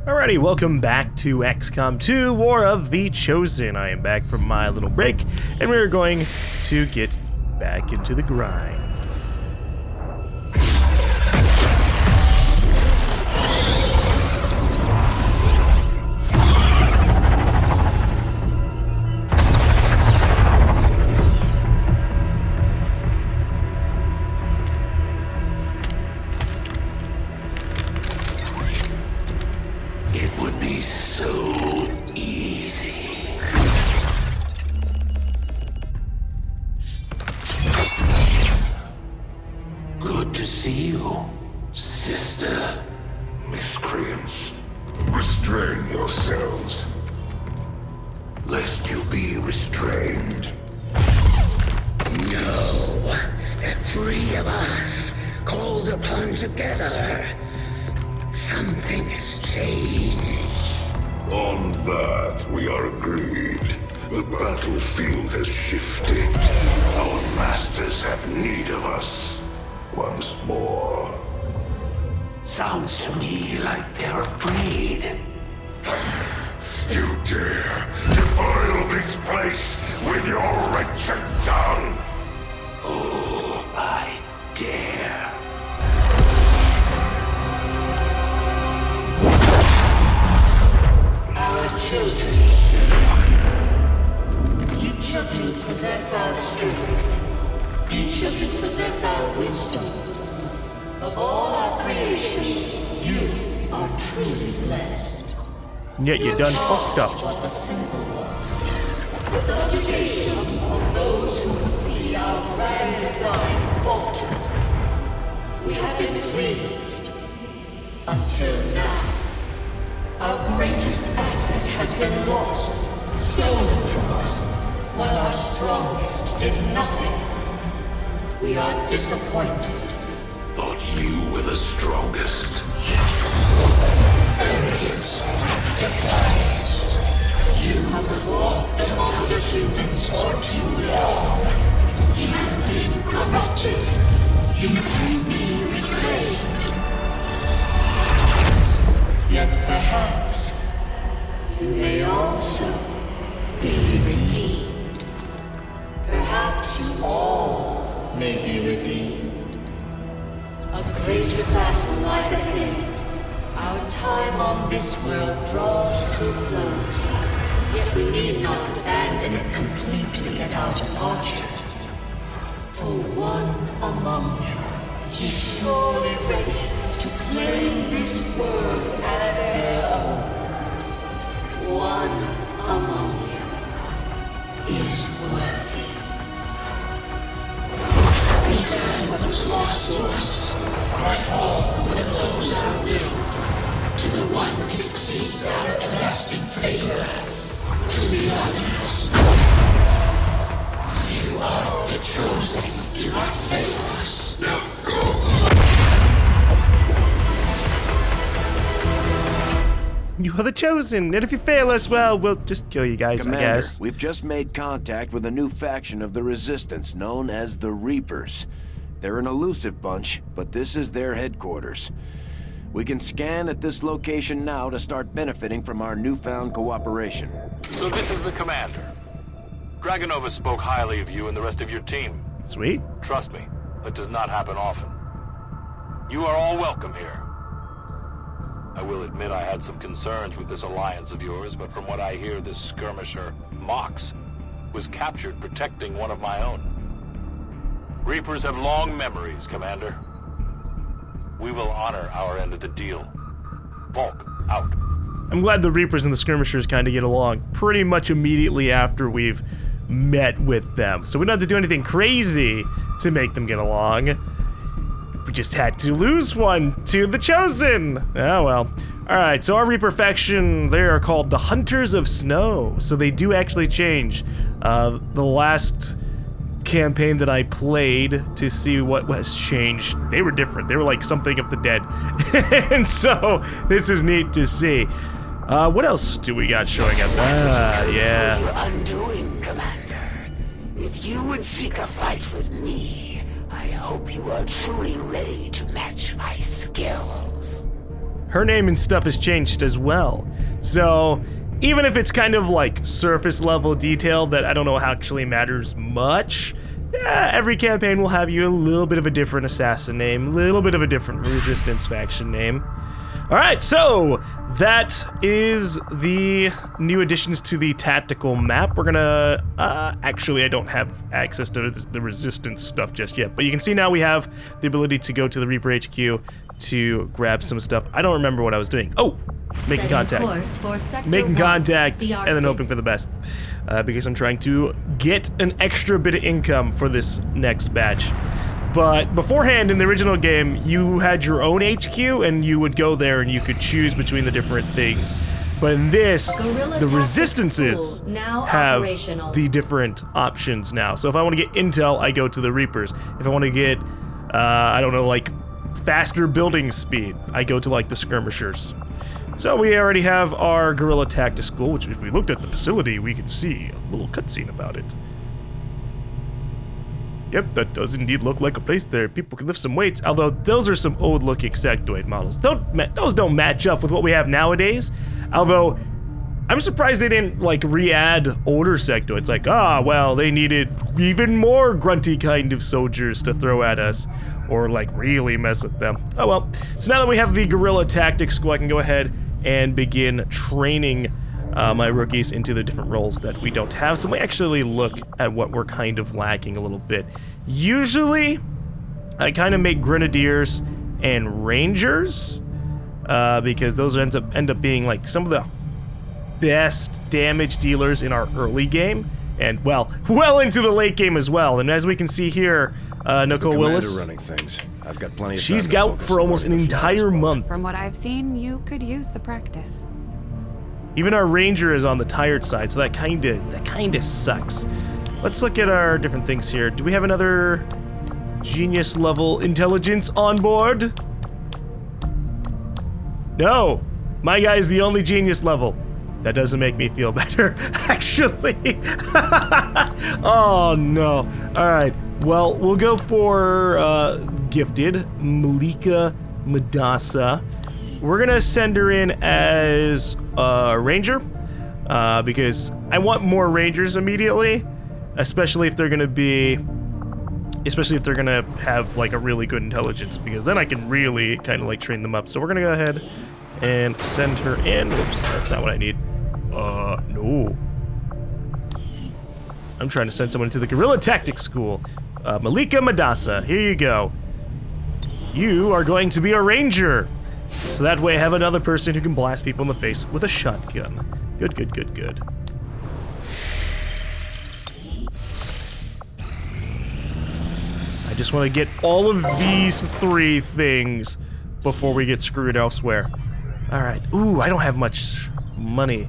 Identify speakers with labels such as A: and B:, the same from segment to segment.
A: Alrighty, welcome back to XCOM 2, War of the Chosen. I am back from my little break, and we're going to get back into the grind.
B: Sounds to me like they're afraid. You dare defile this place with your wretched tongue? Oh, I dare. Our children. Each of you possess our strength. Each of you possess our wisdom. Of all our creations, you are truly blessed.
A: And yet you done fucked up.
B: Was a simple one. The subjugation of those who would see our grand design falter. We have been pleased. Until now. Our greatest asset has been lost, stolen from us, while our strongest did nothing. We are disappointed. Thought you were the strongest. Arrogance, defiance. You have fought among the humans for too long. You've been corrupted. You can be reclaimed. Yet perhaps you may also be redeemed. Perhaps you all may be redeemed. A greater battle lies ahead. Our time on this world draws to a close. Yet we need not abandon it completely at our departure. For one among you is surely ready to claim this world as their own. One among you is worthy. Return what was lost to us. Grant all who oppose our will to the one that exceeds our everlasting favor, to the others. You are the chosen. Do not fail us. Now go.
A: You are the chosen, and if you fail us, well, we'll just kill you guys,
C: Commander,
A: I guess.
C: We've just made contact with a new faction of the Resistance known as the Reapers. They're an elusive bunch, but this is their headquarters. We can scan at this location now to start benefiting from our newfound cooperation.
D: So this is the commander. Dragonova spoke highly of you and the rest of your team.
A: Sweet.
D: Trust me, that does not happen often. You are all welcome here. I will admit I had some concerns with this alliance of yours, but from what I hear, this skirmisher, Mox, was captured protecting one of my own. Reapers have long memories, Commander. We will honor our end of the deal. Volk, out.
A: I'm glad the Reapers and the Skirmishers kind of get along pretty much immediately after we've met with them. So we don't have to do anything crazy to make them get along. We just had to lose one to the Chosen. Oh well. Alright, so our Reaper faction, they are called the Hunters of Snow. So they do actually change. The last campaign that I played to see what has changed, they were different. They were like something of the dead. And so this is neat to see. What else do we got showing up? Yeah.
B: You're undoing, Commander. If you would seek a fight with me, I hope you are truly ready to match my skills.
A: her name and stuff has changed as well. So even if it's kind of like surface level detail that I don't know how actually matters much, yeah, every campaign will have you a little bit of a different assassin name, a little bit of a different resistance faction name. All right, so that is the new additions to the tactical map. We're gonna, actually I don't have access to the resistance stuff just yet, but you can see now we have the ability to go to the Reaper HQ to grab some stuff. I don't remember what I was doing. Oh, making contact. Making contact and then hoping for the best. Because I'm trying to get an extra bit of income for this next batch. But beforehand, in the original game, you had your own HQ, and you would go there and you could choose between the different things. But in this, the resistances have the different options now. So if I want to get intel, I go to the Reapers. If I want to get, I don't know, like faster building speed, I go to like the Skirmishers. So we already have our Guerrilla Tactics School, which if we looked at the facility, we can see a little cutscene about it. Yep, that does indeed look like a place there. People can lift some weights, although those are some old-looking sectoid models. Those don't match up with what we have nowadays. Although, I'm surprised they didn't, like, re-add older sectoids. Like, well, they needed even more grunty kind of soldiers to throw at us. Or, like, really mess with them. Oh, well. So now that we have the Guerrilla Tactics School, I can go ahead and begin training my rookies into the different roles that we don't have. So we actually look at what we're kind of lacking a little bit. Usually, I kind of make Grenadiers and Rangers, because those end up being like some of the best damage dealers in our early game, and well into the late game as well. And as we can see here, Nicole Willis,
C: running things. I've got plenty of
A: she's out for almost an entire month.
E: From what I've seen, you could use the practice.
A: Even our Ranger is on the tired side, so that kinda sucks. Let's look at our different things here. Do we have another genius level intelligence on board? No, my guy's the only genius level. That doesn't make me feel better, actually. Oh no. All right, well, we'll go for gifted, Malika Madasa. We're gonna send her in as a Ranger, because I want more Rangers immediately, especially if they're gonna have like a really good intelligence, because then I can really kind of like train them up. So we're gonna go ahead and send her in. Whoops, that's not what I need. No. I'm trying to send someone to the Guerrilla Tactics School. Malika Madasa, here you go. You are going to be a Ranger. So that way I have another person who can blast people in the face with a shotgun. Good, good, good, good. I just want to get all of these 3 things before we get screwed elsewhere. Alright, ooh, I don't have much money.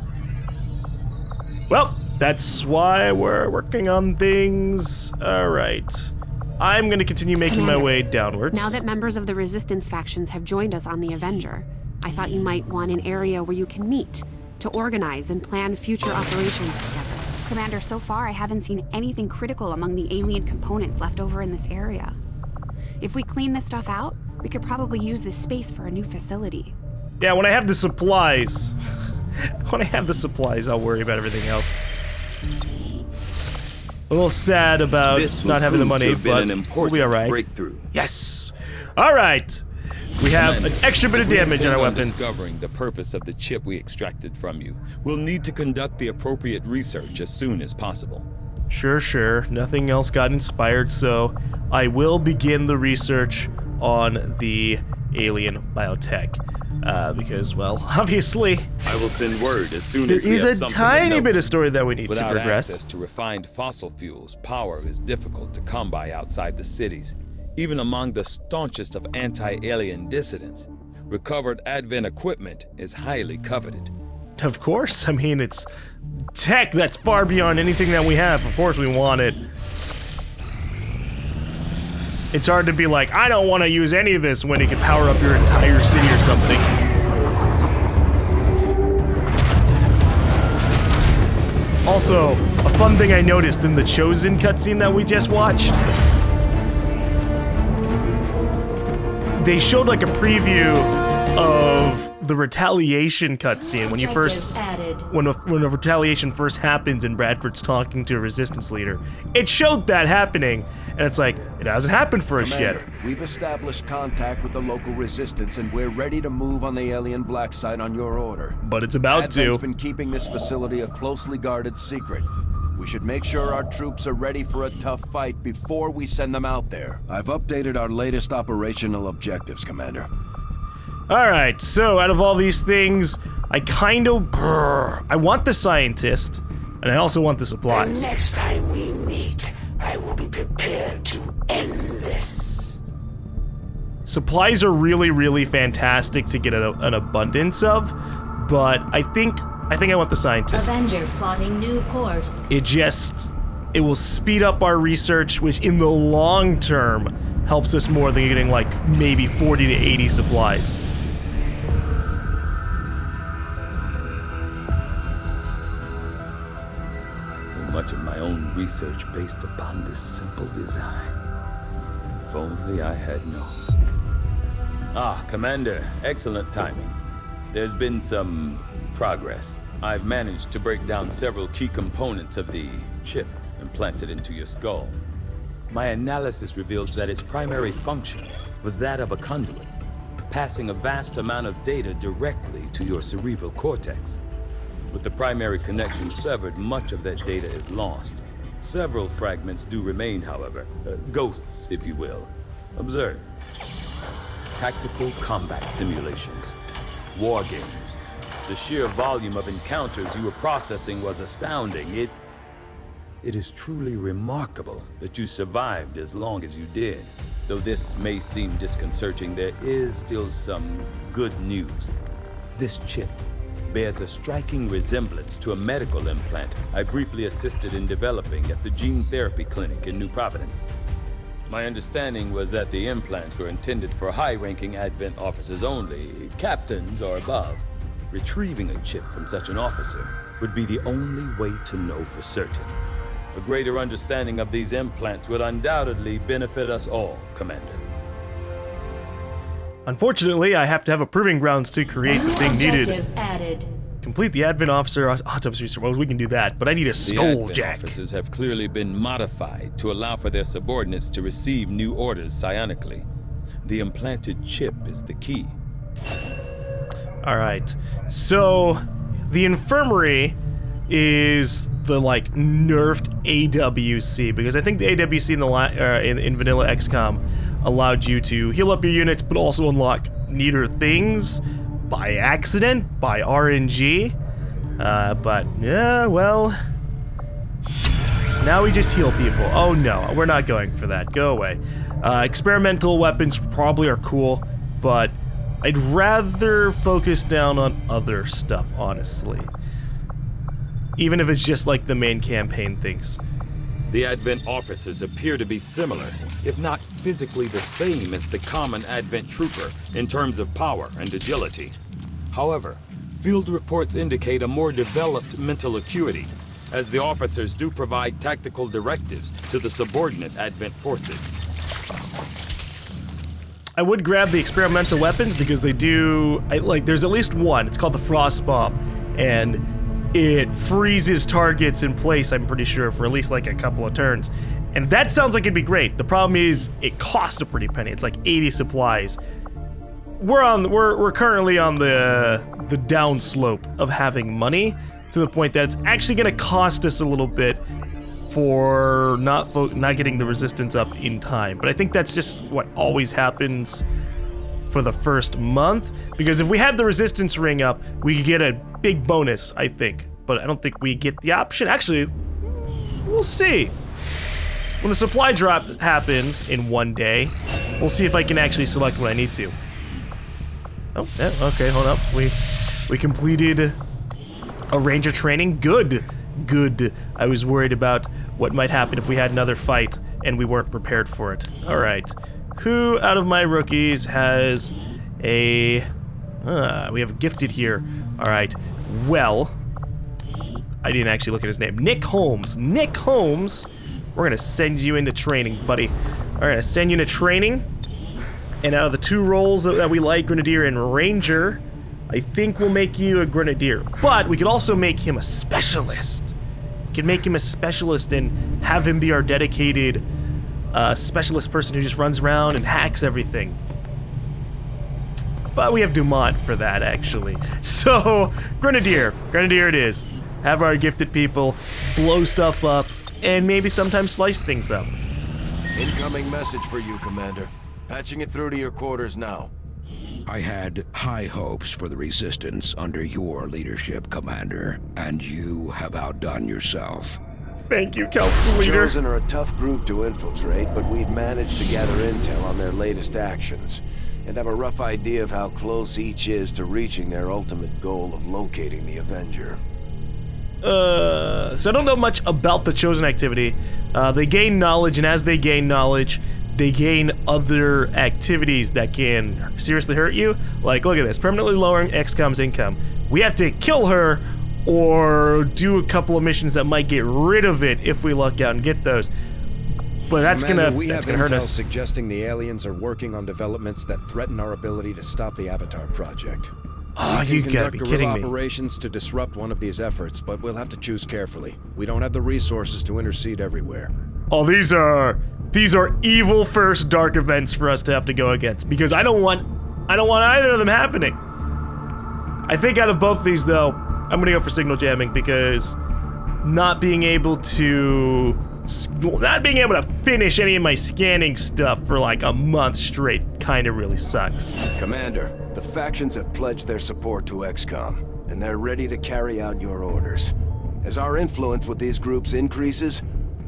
A: Well, that's why we're working on things. Alright. I'm gonna continue making my way downwards.
E: Now that members of the Resistance factions have joined us on the Avenger, I thought you might want an area where you can meet, to organize and plan future operations together. Commander, so far I haven't seen anything critical among the alien components left over in this area. If we clean this stuff out, we could probably use this space for a new facility.
A: Yeah, when I have the supplies, I'll worry about everything else. A little sad about not having the money, but we'll be alright. Yes! Alright! We have an extra bit of damage on our weapons.
F: Discovering the purpose of the chip we extracted from you, we'll need to conduct the appropriate research as soon as possible.
A: Sure. Nothing else got inspired, so I will begin the research on the alien biotech. Because, well, obviously,
F: I will send word as soon
A: there
F: as we
A: is
F: have
A: a
F: something
A: tiny
F: to know.
A: bit of story that we need to
F: Without
A: progress.
F: access to refined fossil fuels, power is difficult to come by outside the cities, even among the staunchest of anti-alien dissidents. Recovered Advent equipment is highly coveted.
A: Of course, I mean, it's tech that's far beyond anything that we have. Of course we want it. It's hard to be like, I don't want to use any of this when it can power up your entire city or something. Also, a fun thing I noticed in the Chosen cutscene that we just watched, they showed like a preview of the Retaliation cutscene when you first, when a Retaliation first happens and Bradford's talking to a Resistance leader. It showed that happening, and it's like, it hasn't happened for us yet.
C: Commander, we've established contact with the local Resistance, and we're ready to move on the alien black site on your order.
A: But it's about
C: Advent's
A: to.
C: been keeping this facility a closely guarded secret. We should make sure our troops are ready for a tough fight before we send them out there. I've updated our latest operational objectives, Commander.
A: Alright, so out of all these things, I want the scientist, and I also want the supplies.
B: Next time we meet, I will be prepared to end this.
A: Supplies are really, really fantastic to get an abundance of, but I think I want the scientist.
G: Avenger plotting new course.
A: It will speed up our research, which in the long term helps us more than getting like maybe 40 to 80 supplies.
F: So much of my own research based upon this simple design. If only I had known. Ah, Commander, excellent timing. There's been some progress. I've managed to break down several key components of the chip implanted into your skull. My analysis reveals that its primary function was that of a conduit, passing a vast amount of data directly to your cerebral cortex. With the primary connection severed, much of that data is lost. Several fragments do remain, however. Ghosts, if you will. Observe. Tactical combat simulations. War games. The sheer volume of encounters you were processing was astounding. It is truly remarkable that you survived as long as you did. Though this may seem disconcerting, there is still some good news. This chip bears a striking resemblance to a medical implant I briefly assisted in developing at the gene therapy clinic in New Providence. My understanding was that the implants were intended for high-ranking Advent officers only, captains or above. Retrieving a chip from such an officer would be the only way to know for certain. A greater understanding of these implants would undoubtedly benefit us all, Commander.
A: Unfortunately, I have to have a proving grounds to create the thing needed.
G: Objective added.
A: Complete the Advent officer autopsy research. Well, we can do that, but I need a
F: The
A: skull
F: Advent
A: jack.
F: officers have clearly been modified to allow for their subordinates to receive new orders psionically. The implanted chip is the key.
A: Alright, so the infirmary is the like nerfed AWC, because I think the AWC in vanilla XCOM allowed you to heal up your units but also unlock neater things by accident, by RNG. But yeah, well, now we just heal people. Oh no, we're not going for that. Go away. Experimental weapons probably are cool, but I'd rather focus down on other stuff, honestly. Even if it's just like the main campaign things.
F: The Advent officers appear to be similar, if not physically the same as the common Advent trooper in terms of power and agility. However, field reports indicate a more developed mental acuity, as the officers do provide tactical directives to the subordinate Advent forces.
A: I would grab the experimental weapons because they do, there's at least one, it's called the Frost Bomb, and it freezes targets in place, I'm pretty sure, for at least like a couple of turns. And that sounds like it'd be great. The problem is, it costs a pretty penny, it's like 80 supplies. We're currently on the downslope of having money, to the point that it's actually gonna cost us a little bit for not getting the resistance up in time. But I think that's just what always happens for the first month, because if we had the resistance ring up, we could get a big bonus, I think. But I don't think we get the option. Actually, we'll see. When the supply drop happens in one day, we'll see if I can actually select what I need to. Oh, yeah, okay, hold up. We completed a ranger training. Good. I was worried about what might happen if we had another fight and we weren't prepared for it. Alright. Who out of my rookies has a... we have gifted here. Alright. Well, I didn't actually look at his name. Nick Holmes. Nick Holmes, we're gonna send you into training, buddy. We're gonna send you into training. And out of the two roles that we like, Grenadier and Ranger, I think we'll make you a grenadier. But we could also make him a specialist. We could make him a specialist and have him be our dedicated specialist person who just runs around and hacks everything. But we have Dumont for that, actually. So, Grenadier it is. Have our gifted people blow stuff up and maybe sometimes slice things up.
C: Incoming message for you, Commander. Patching it through to your quarters now.
H: I had high hopes for the Resistance under your leadership, Commander, and you have outdone yourself.
A: Thank you, Council Leader.
C: Chosen are a tough group to infiltrate, but we've managed to gather intel on their latest actions, and have a rough idea of how close each is to reaching their ultimate goal of locating the Avenger.
A: So I don't know much about the Chosen activity. They gain knowledge, and as they gain knowledge, they gain other activities that can seriously hurt you. Like, look at this, permanently lowering XCOM's income. We have to kill her or do a couple of missions that might get rid of it if we luck out and get those. But that's
I: Commander,
A: gonna hurt us.
I: Suggesting the aliens are working on developments that threaten our ability to stop the Avatar project.
A: Oh, you gotta be kidding me.
I: Operations to disrupt one of these efforts, but we'll have to choose carefully. We don't have the resources to intercede everywhere.
A: Oh, these are evil first dark events for us to have to go against, because I don't want either of them happening. I think out of both of these though, I'm gonna go for signal jamming, because not being able to finish any of my scanning stuff for like a month straight kind of really sucks.
C: Commander, the factions have pledged their support to XCOM, and they're ready to carry out your orders. As our influence with these groups increases,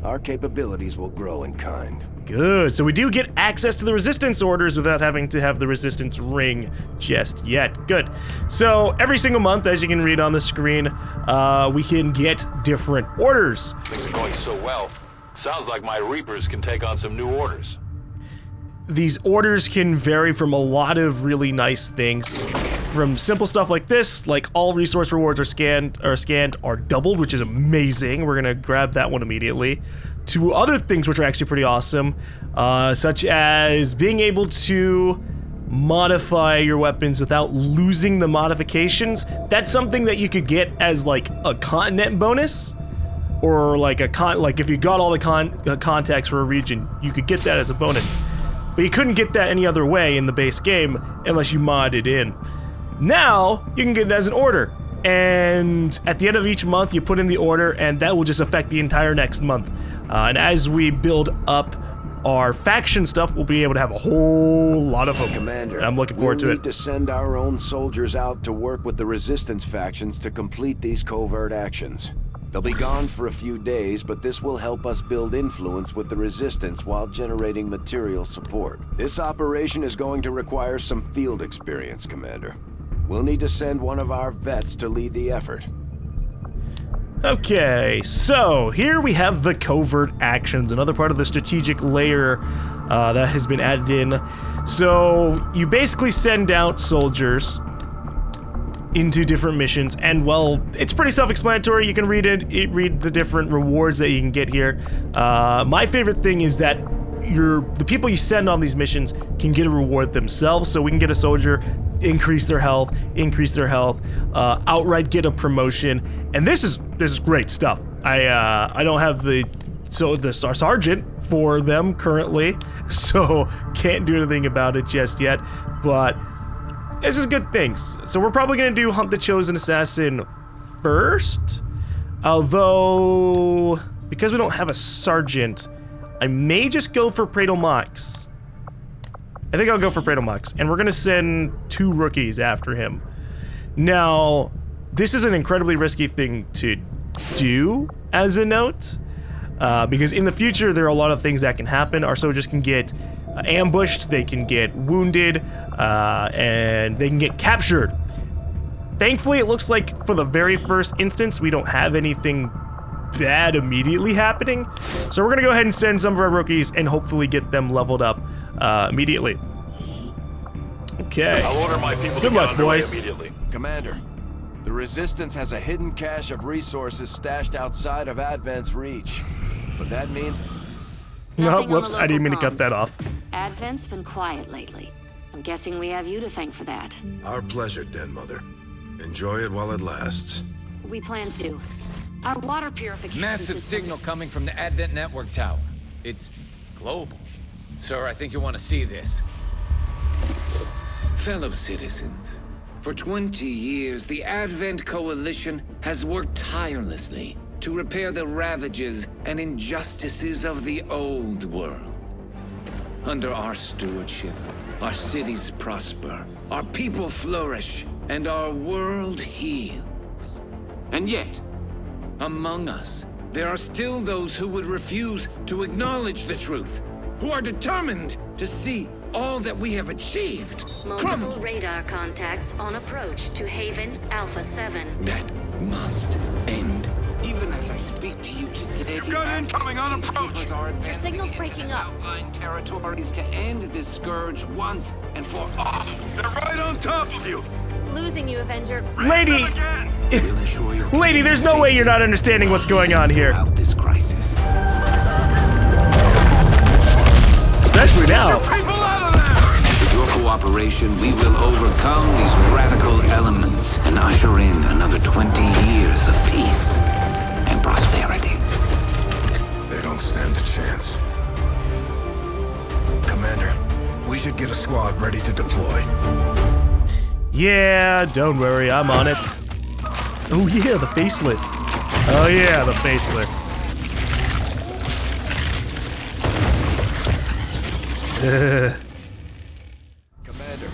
C: our capabilities will grow in kind.
A: Good, so we do get access to the Resistance orders without having to have the Resistance ring just yet. Good. So every single month, as you can read on the screen, we can get different orders.
D: Things are going so well. Sounds like my Reapers can take on some new orders.
A: These orders can vary from a lot of really nice things. From simple stuff like this, like all resource rewards are scanned are doubled, which is amazing. We're gonna grab that one immediately. To other things which are actually pretty awesome, such as being able to modify your weapons without losing the modifications. That's something that you could get as like a continent bonus, or like if you got all the contacts for a region, you could get that as a bonus. But you couldn't get that any other way in the base game unless you mod it in. Now, you can get it as an order. And at the end of each month, you put in the order, and that will just affect the entire next month. And as we build up our faction stuff, we'll be able to have a whole lot of them.
C: Commander,
A: I'm looking forward to it.
C: We'll need to send our own soldiers out to work with the Resistance factions to complete these covert actions. They'll be gone for a few days, but this will help us build influence with the Resistance while generating material support. This operation is going to require some field experience, Commander. We'll need to send one of our vets to lead the effort.
A: Okay, so here we have the covert actions, another part of the strategic layer that has been added in. So you basically send out soldiers into different missions, and well, it's pretty self-explanatory. You can read read the different rewards that you can get here. My favorite thing is that the people you send on these missions can get a reward themselves. So we can get a soldier, increase their health, outright get a promotion, and this is great stuff. I don't have the sergeant for them currently, so can't do anything about it just yet, but this is good things. So we're probably gonna do Hunt the Chosen Assassin first, although because we don't have a sergeant, I may just go for Praetor Mox. I think I'll go for Praetor Mox, and we're gonna send 2 rookies after him. Now, this is an incredibly risky thing to do as a note, because in the future there are a lot of things that can happen. Our soldiers can get ambushed, they can get wounded, and they can get captured. Thankfully, it looks like for the very first instance, we don't have anything bad immediately happening. So we're gonna go ahead and send some of our rookies and hopefully get them leveled up immediately. Okay.
D: I'll order my people
A: Good
D: to
A: luck,
D: get underway
A: boys.
D: immediately.
C: Commander, the Resistance has a hidden cache of resources stashed outside of Advent's reach. But that means...
A: No,
J: Nothing on the
A: whoops, I didn't mean to cut
J: local
A: that off.
J: Advent's been quiet lately. I'm guessing we have you to thank for that.
K: Our pleasure, Den Mother.
I: Enjoy it while it lasts.
J: We plan to. Our water purification
K: Massive
J: system-
K: signal coming from the Advent Network Tower. It's global. Sir, I think you want to see this.
L: Fellow citizens, for 20 years, the Advent Coalition has worked tirelessly to repair the ravages and injustices of the old world. Under our stewardship, our cities prosper, our people flourish, and our world heals. And yet, among us, there are still those who would refuse to acknowledge the truth, who are determined to see all that we have achieved
J: Multiple radar contacts on approach to Haven Alpha 7.
L: That must end. Even as I speak to you today,
C: You've got incoming on approach.
J: Your signal's breaking up.
L: Outlying territories to end this scourge once and for all.
C: They're right on top of you.
J: Losing you, Avenger.
A: Lady!
L: We'll ensure your
A: Lady, there's no way you're not understanding what's going on here.
L: throughout this crisis.
A: Especially now.
C: People out of there!
L: With your cooperation, we will overcome these radical elements and usher in another 20 years of peace and prosperity.
I: They don't stand a chance. Commander, we should get a squad ready to deploy.
A: Yeah, don't worry, I'm on it. Oh yeah, the faceless. Oh yeah, the faceless.
C: Commander,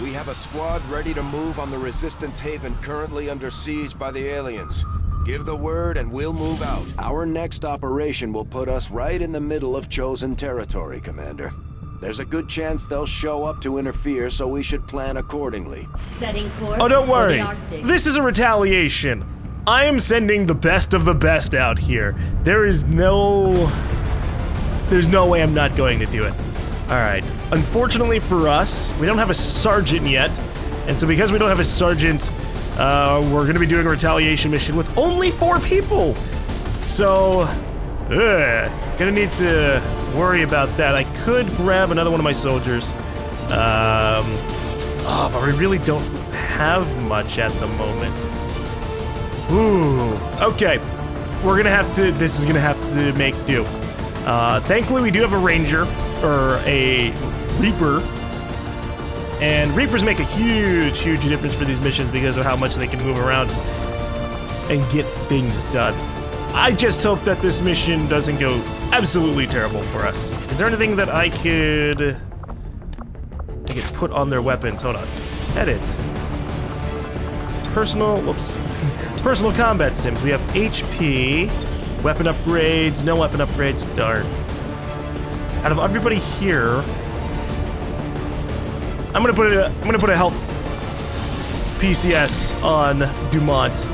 C: we have a squad ready to move on the Resistance Haven currently under siege by the aliens. Give the word and we'll move out. Our next operation will put us right in the middle of chosen territory, Commander. There's a good chance they'll show up to interfere, so we should plan accordingly.
G: Setting course
A: Oh, don't
G: for
A: worry.
G: the Arctic.
A: This is a retaliation. I am sending the best of the best out here. There's no way I'm not going to do it. Alright. Unfortunately for us, we don't have a sergeant yet. And so because we don't have a sergeant, we're going to be doing a retaliation mission with only 4 people. So, gonna need to worry about that. I could grab another one of my soldiers. But we really don't have much at the moment. Ooh, okay. We're gonna have to, this is gonna have to make do. Thankfully we do have a ranger, or a reaper. And reapers make a huge, huge difference for these missions because of how much they can move around and get things done. I just hope that this mission doesn't go absolutely terrible for us. Is there anything that I could put on their weapons? Hold on. Edit. Personal, whoops. Personal combat sims. We have HP, weapon upgrades, no weapon upgrades, darn. Out of everybody here, I'm gonna put a health PCS on Dumont,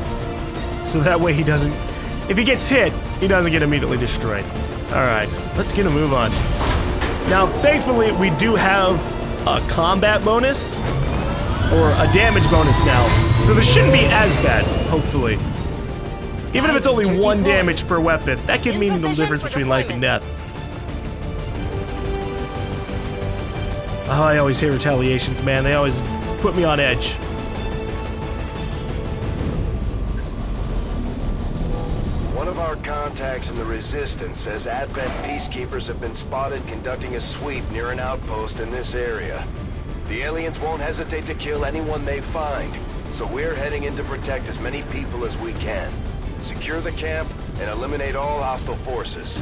A: so that way he doesn't, if he gets hit, he doesn't get immediately destroyed. All right, let's get a move on. Now, thankfully, we do have a combat bonus, or a damage bonus now, so this shouldn't be as bad, hopefully. Even if it's only 1 damage per weapon, that could mean the difference between life and death. Oh, I always hate retaliations, man. They always put me on edge.
C: One of our contacts in the Resistance says Advent peacekeepers have been spotted conducting a sweep near an outpost in this area. The aliens won't hesitate to kill anyone they find, so we're heading in to protect as many people as we can. Secure the camp and eliminate all hostile forces.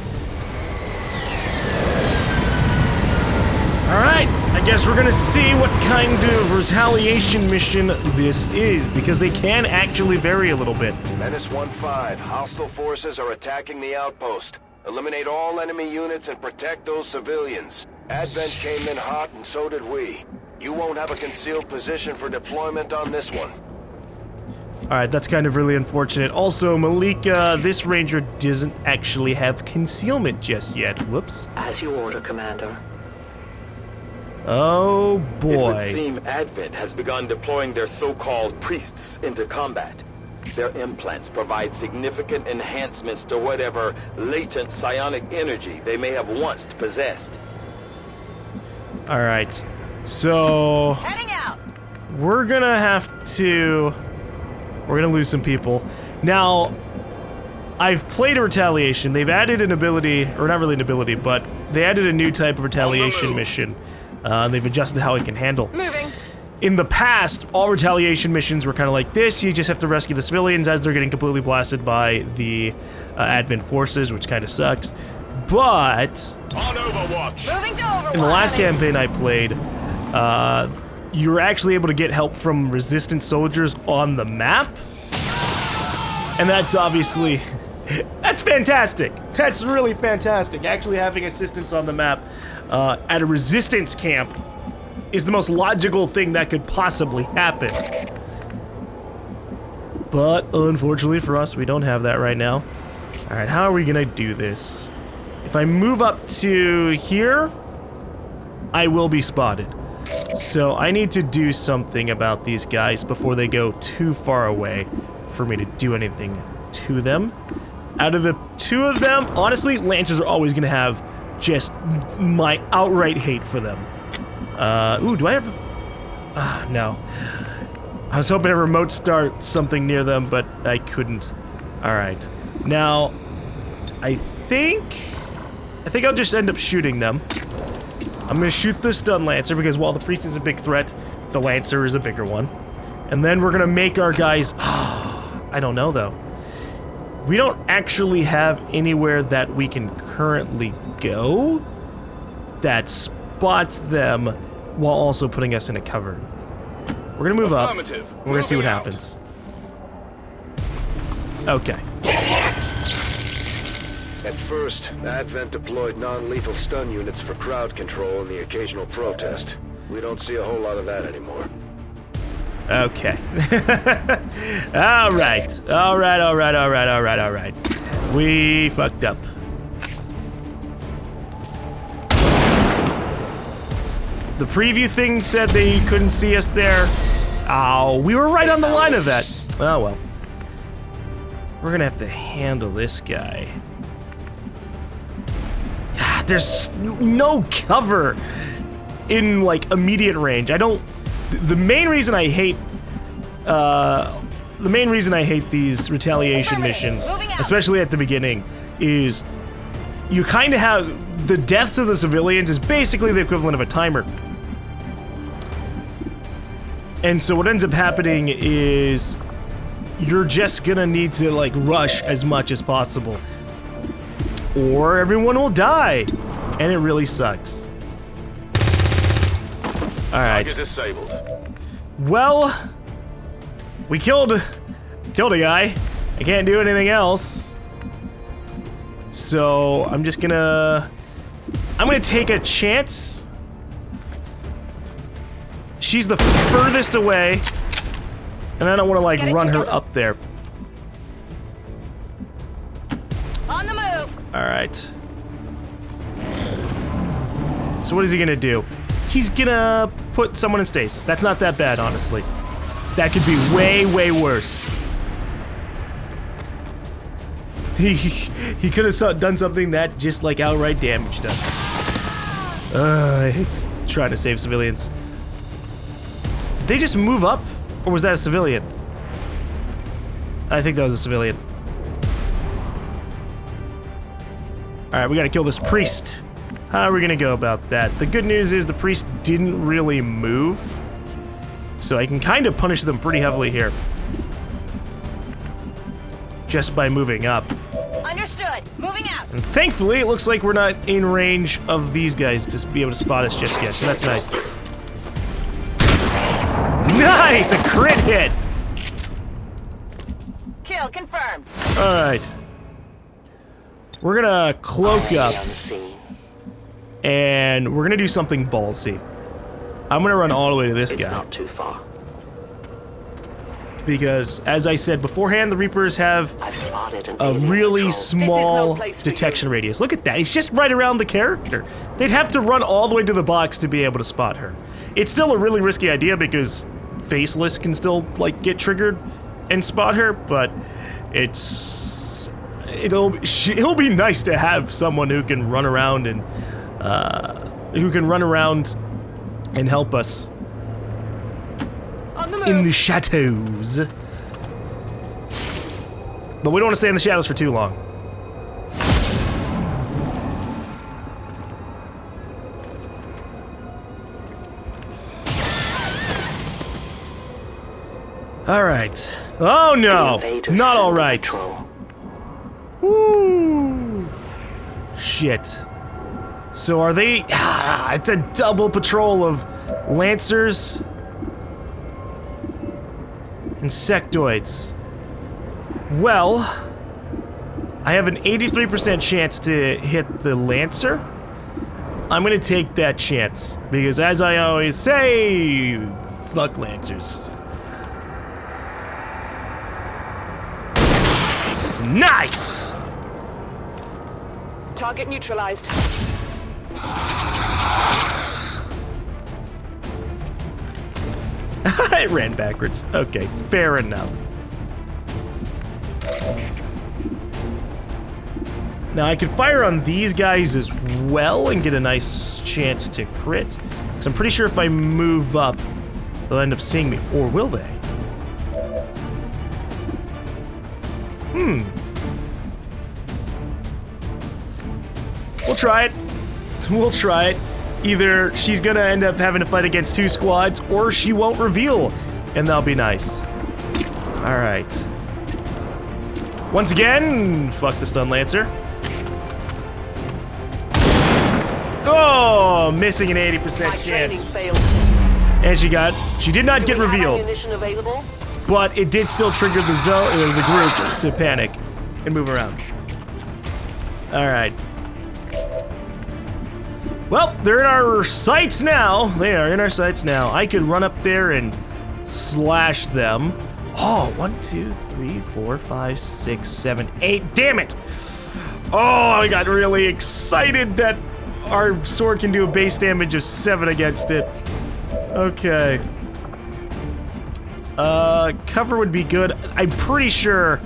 A: Alright, I guess we're gonna see what kind of retaliation mission this is, because they can actually vary a little bit.
C: Menace 1-5, hostile forces are attacking the outpost. Eliminate all enemy units and protect those civilians. Advent came in hot and so did we. You won't have a concealed position for deployment on this one.
A: Alright, that's kind of really unfortunate. Also, Malika, this ranger doesn't actually have concealment just yet. Whoops.
M: As you order, Commander.
A: Oh boy.
N: It would seem Advent has begun deploying their so-called priests into combat. Their implants provide significant enhancements to whatever latent psionic energy they may have once possessed.
A: Alright, so...
M: Heading out!
A: we're gonna have to We're gonna lose some people. Now, I've played a Retaliation. They've added an ability, or not really an ability, but they added a new type of Retaliation mission. They've adjusted how it can handle.
M: Moving.
A: In the past, all Retaliation missions were kind of like this. You just have to rescue the civilians as they're getting completely blasted by the Advent forces, which kind of sucks. But
D: On Overwatch.
M: Moving to Overwatch.
A: in the last campaign I played, you were actually able to get help from Resistance soldiers on the map. And that's obviously... that's fantastic. That's really fantastic. Actually having assistance on the map at a Resistance camp is the most logical thing that could possibly happen. But unfortunately for us, we don't have that right now. Alright, how are we gonna do this? If I move up to here, I will be spotted. So I need to do something about these guys before they go too far away for me to do anything to them. Out of the two of them, honestly, Lancers are always gonna have just my outright hate for them. Ooh, do I have... no. I was hoping to remote start something near them, but I couldn't. Alright. Now, I think I'll just end up shooting them. I'm gonna shoot the stun Lancer, because while the Priest is a big threat, the Lancer is a bigger one. And then we're gonna make our guys... I don't know, though. We don't actually have anywhere that we can currently go that spots them while also putting us in a cover. We're gonna move up. We're gonna see what happens. Okay.
I: At first, Advent deployed non-lethal stun units for crowd control and the occasional protest. We don't see a whole lot of that anymore.
A: Okay. Alright. Alright. We fucked up. The preview thing said they couldn't see us there. Oh, we were right on the line of that. Oh well. We're gonna have to handle this guy. There's no cover in, like, immediate range. I don't... The main reason I hate... these Retaliation missions, especially at the beginning, is you kind of have... The deaths of the civilians is basically the equivalent of a timer. And so what ends up happening is you're just gonna need to, like, rush as much as possible. Or everyone will die. And it really sucks. Alright.
D: Disabled.
A: Well, we killed a guy. I can't do anything else. So I'm just gonna... I'm gonna take a chance. She's the furthest away. And I don't want to, like, run her up there.
M: On the move.
A: Alright. So what is he gonna do? He's gonna put someone in stasis. That's not that bad, honestly. That could be way, way worse. He could have done something that just, like, outright damaged us. I hate trying to save civilians. Did they just move up? Or was that a civilian? I think that was a civilian. Alright, we gotta kill this priest. How are we gonna go about that? The good news is the priest didn't really move. So I can kind of punish them pretty heavily here. Just by moving up.
M: Understood. Moving out.
A: And thankfully, it looks like we're not in range of these guys to be able to spot us just yet, so that's nice. Nice! A crit hit!
M: Kill confirmed.
A: Alright. We're gonna cloak up. And we're gonna do something ballsy. I'm gonna run all the way to this guy.
N: Not too far.
A: Because, as I said beforehand, the Reapers have a really small detection radius. Look at that, he's just right around the character. They'd have to run all the way to the box to be able to spot her. It's still a really risky idea because Faceless can still, like, get triggered and spot her, but it'll be nice to have someone who can run around and help us in the shadows. But we don't want to stay in the shadows for too long. Alright. Oh no! Not alright. Woo! Shit. So are they... it's a double patrol of Lancers... Insectoids. Well... I have an 83% chance to hit the Lancer. I'm gonna take that chance. Because as I always say... Fuck Lancers. Nice!
M: Target neutralized.
A: I ran backwards. Okay, fair enough. Now I could fire on these guys as well and get a nice chance to crit. Because I'm pretty sure if I move up, they'll end up seeing me. Or will they? We'll try it. We'll try it. Either she's gonna end up having to fight against 2 squads, or she won't reveal, and that'll be nice. Alright. Once again, fuck the Stun Lancer. Oh, missing an 80% chance. And she did not get revealed. But it did still trigger the group to panic and move around. Alright. Well, they're in our sights now. They are in our sights now. I could run up there and slash them. Oh, 1, 2, 3, 4, 5, 6, 7, 8. Damn it! Oh, I got really excited that our sword can do a base damage of 7 against it. Okay. Cover would be good. I'm pretty sure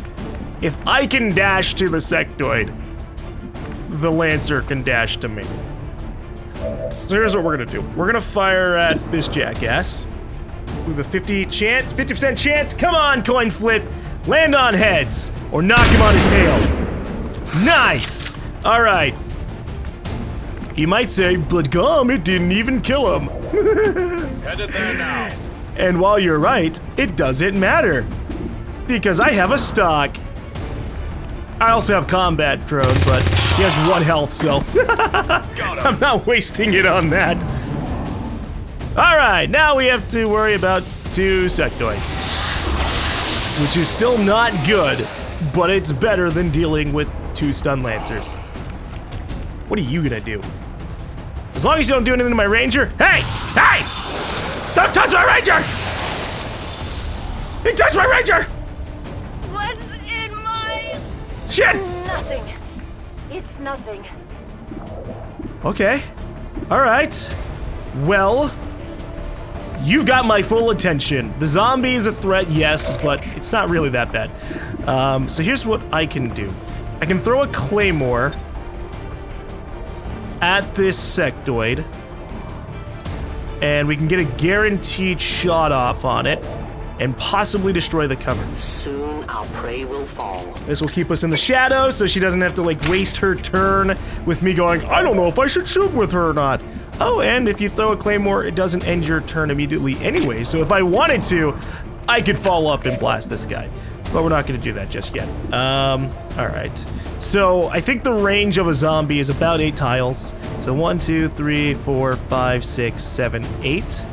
A: if I can dash to the sectoid, the Lancer can dash to me. So here's what we're gonna do. We're gonna fire at this jackass. We have a 50% chance. Come on, coin flip. Land on heads, or knock him on his tail. Nice! Alright. You might say, but gum, it didn't even kill him.
D: Headed there now.
A: And while you're right, it doesn't matter. Because I have a stock. I also have combat prone, but he has 1 health, so I'm not wasting it on that. Alright, now we have to worry about 2 sectoids. Which is still not good, but it's better than dealing with 2 Stun Lancers. What are you gonna do? As long as you don't do anything to my ranger. Hey! Hey! Don't touch my ranger! He touched my ranger!
M: What's in my...
A: Shit!
M: Nothing. It's nothing.
A: Okay. Alright. Well, you've got my full attention. The zombie is a threat, yes, but it's not really that bad. So here's what I can do. I can throw a claymore at this sectoid, and we can get a guaranteed shot off on it, and possibly destroy the cover.
B: Soon our prey will fall.
A: This will keep us in the shadows, so she doesn't have to, like, waste her turn with me going, I don't know if I should shoot with her or not. Oh, and if you throw a claymore, it doesn't end your turn immediately anyway, so if I wanted to, I could follow up and blast this guy. But we're not gonna do that just yet. Alright. So, I think the range of a zombie is about 8 tiles. So 1, 2, 3, 4, 5, 6, 7, 8.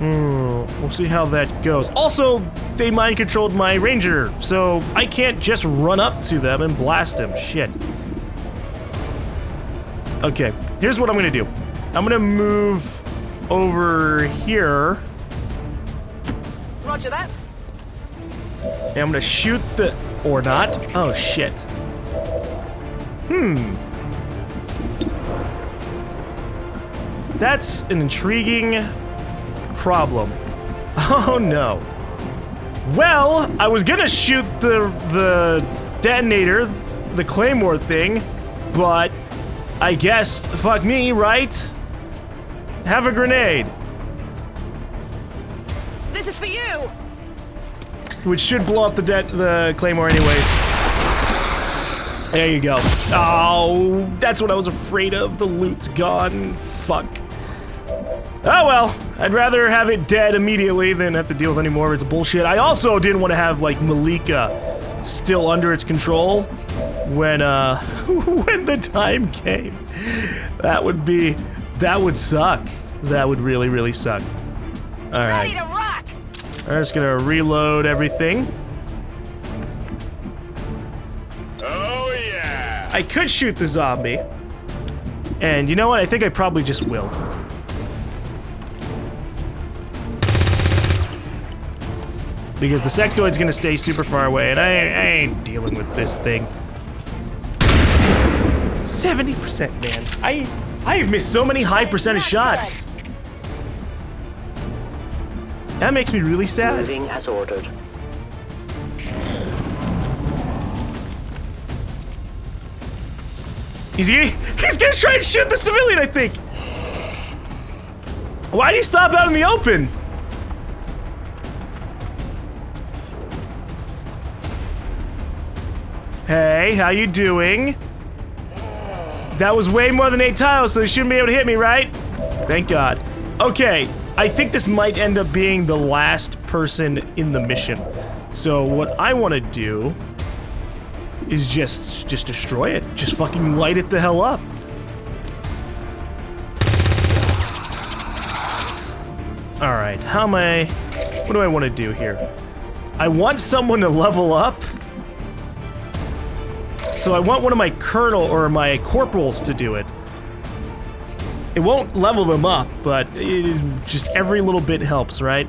A: We'll see how that goes. Also, they mind-controlled my ranger, so I can't just run up to them and blast him. Shit. Okay, here's what I'm gonna do. I'm gonna move over here.
M: Roger that.
A: And I'm gonna shoot the... or not. Oh, shit. That's an intriguing problem. Oh, no. Well, I was gonna shoot the detonator, the claymore thing, but I guess, fuck me, right? Have a grenade.
M: This is for you.
A: which should blow up the Claymore anyways. There you go. Oh, that's what I was afraid of. The loot's gone. Fuck. Oh well, I'd rather have it dead immediately than have to deal with any more of its bullshit. I also didn't want to have, like, Malika still under its control when, when the time came. That would suck. That would really, really suck. Alright. I'm just gonna reload everything.
D: Oh yeah!
A: I could shoot the zombie. And you know what? I think I probably just will. Because the sectoid's gonna stay super far away, and I ain't dealing with this thing. 70%, man. I have missed so many high percentage shots. That makes me really sad.
M: Moving as ordered.
A: He's gonna try and shoot the civilian, I think. Why do you stop out in the open? Hey, how you doing? That was way more than 8 tiles, so he shouldn't be able to hit me, right? Thank God. Okay, I think this might end up being the last person in the mission. So what I want to do is just destroy it. Just fucking light it the hell up. All right, what do I want to do here? I want someone to level up. So I want one of my colonel or my corporals to do it. It won't level them up, but just every little bit helps, right?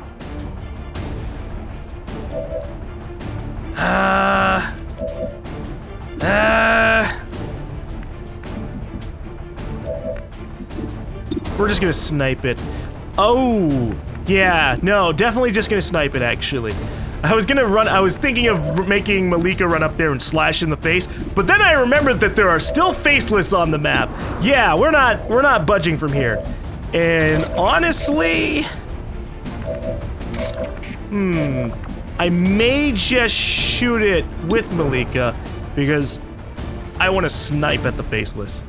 A: We're just gonna snipe it. Oh, yeah, no, definitely just gonna snipe it, actually. I was thinking of making Malika run up there and slash in the face, but then I remembered that there are still faceless on the map. Yeah, we're not budging from here. And honestly, I may just shoot it with Malika because I want to snipe at the faceless.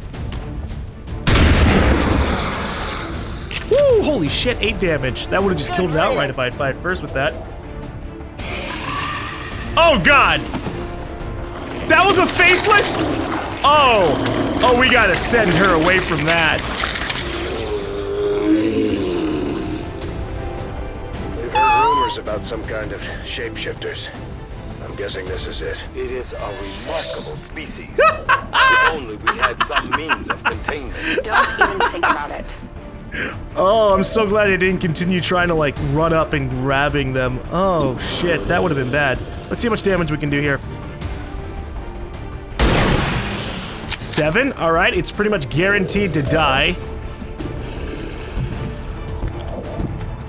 A: Woo, holy shit, 8 damage. That would have just killed it outright if I had fired first with that. Oh God! That was a faceless? Oh, we gotta send her away from that.
I: We've heard rumors about some kind of shapeshifters. I'm guessing this is it.
N: It is a remarkable species. If only we had some means of containment.
M: Don't even think about it.
A: Oh, I'm so glad I didn't continue trying to, like, run up and grabbing them. Oh, shit, that would have been bad. Let's see how much damage we can do here. 7, alright, it's pretty much guaranteed to die.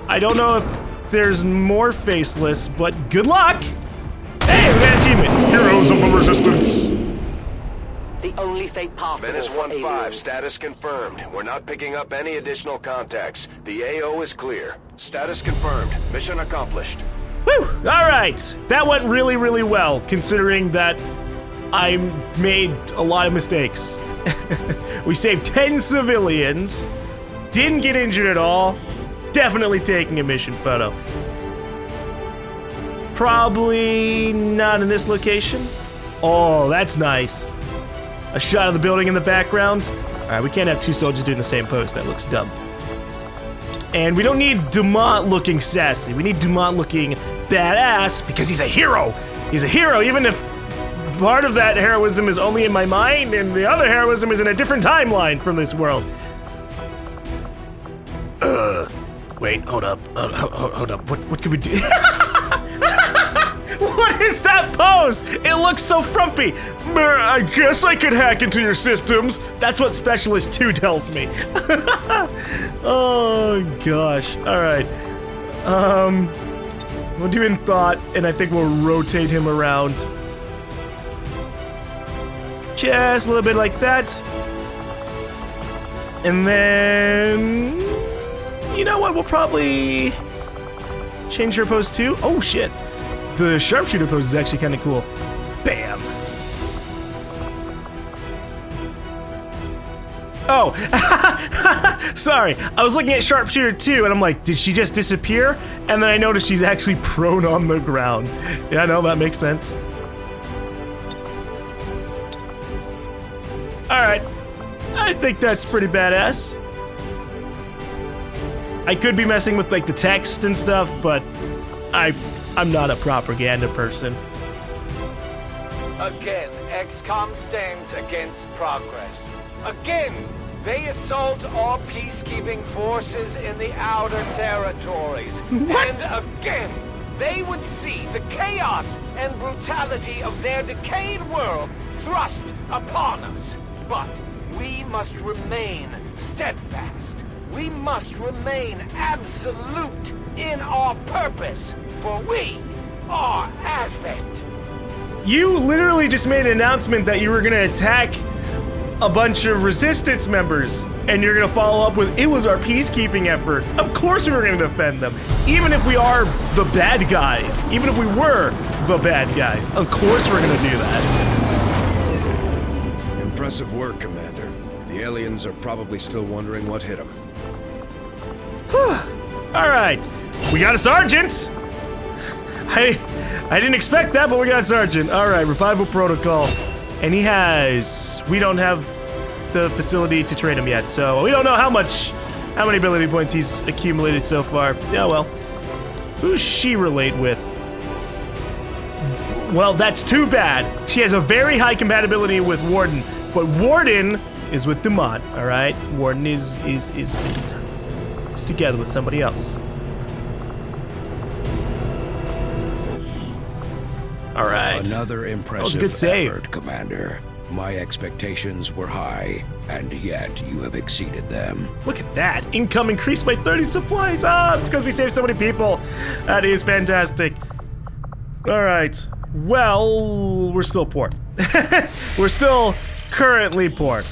A: I don't know if there's more faceless, but good luck! Hey, we got an achievement! Heroes of the Resistance!
M: The only fate possible.
I: Menace 1-5, status confirmed. We're not picking up any additional contacts. The AO is clear. Status confirmed. Mission accomplished.
A: Whew! Alright! That went really, really well, considering that I made a lot of mistakes. We saved 10 civilians, didn't get injured at all, definitely taking a mission photo. Probably not in this location. Oh, that's nice. A shot of the building in the background. Alright, we can't have 2 soldiers doing the same pose, that looks dumb. And we don't need Dumont looking sassy. We need Dumont looking badass because he's a hero. He's a hero, even if part of that heroism is only in my mind and the other heroism is in a different timeline from this world. Wait, hold up. Hold up. What can we do? What is that pose? It looks so frumpy. I guess I could hack into your systems. That's what Specialist 2 tells me. Oh, gosh. All right. We'll do in thought, and I think we'll rotate him around. Just a little bit like that. And then... You know what? We'll probably change her pose too. Oh, shit. the sharpshooter pose is actually kind of cool. Bam. Oh, sorry. I was looking at sharpshooter 2, and I'm like, did she just disappear? And then I noticed she's actually prone on the ground. Yeah, no, that makes sense. All right. I think that's pretty badass. I could be messing with like the text and stuff, but I'm not a propaganda person.
O: Again, XCOM stands against progress. Again, they assault all peacekeeping forces in the outer territories.
A: What?
O: And again, they would see the chaos and brutality of their decayed world thrust upon us. But we must remain steadfast. We must remain absolute in our purpose, for we are Advent.
A: You literally just made an announcement that you were gonna attack a bunch of resistance members, and you're gonna follow up with, it was our peacekeeping efforts. Of course we were gonna defend them. Even if we are the bad guys, even if we were the bad guys, of course we're gonna do that.
I: Impressive work, Commander. The aliens are probably still wondering what hit them.
A: All right, we got a sergeant. I didn't expect that, but we got a sergeant. All right, revival protocol. And he has, we don't have the facility to trade him yet, so we don't know how many ability points he's accumulated so far. Yeah, well, who's she relate with? Well, that's too bad. She has a very high compatibility with Warden, but Warden is with Dumont, all right? Warden is together with somebody else. All right.
H: Another impressive
A: that was a good save.
H: effort, Commander. My expectations were high, and yet you have exceeded them.
A: Look at that. Income increased by 30 supplies. Ah, it's because we saved so many people. That is fantastic. All right. Well, we're still poor. We're still currently poor.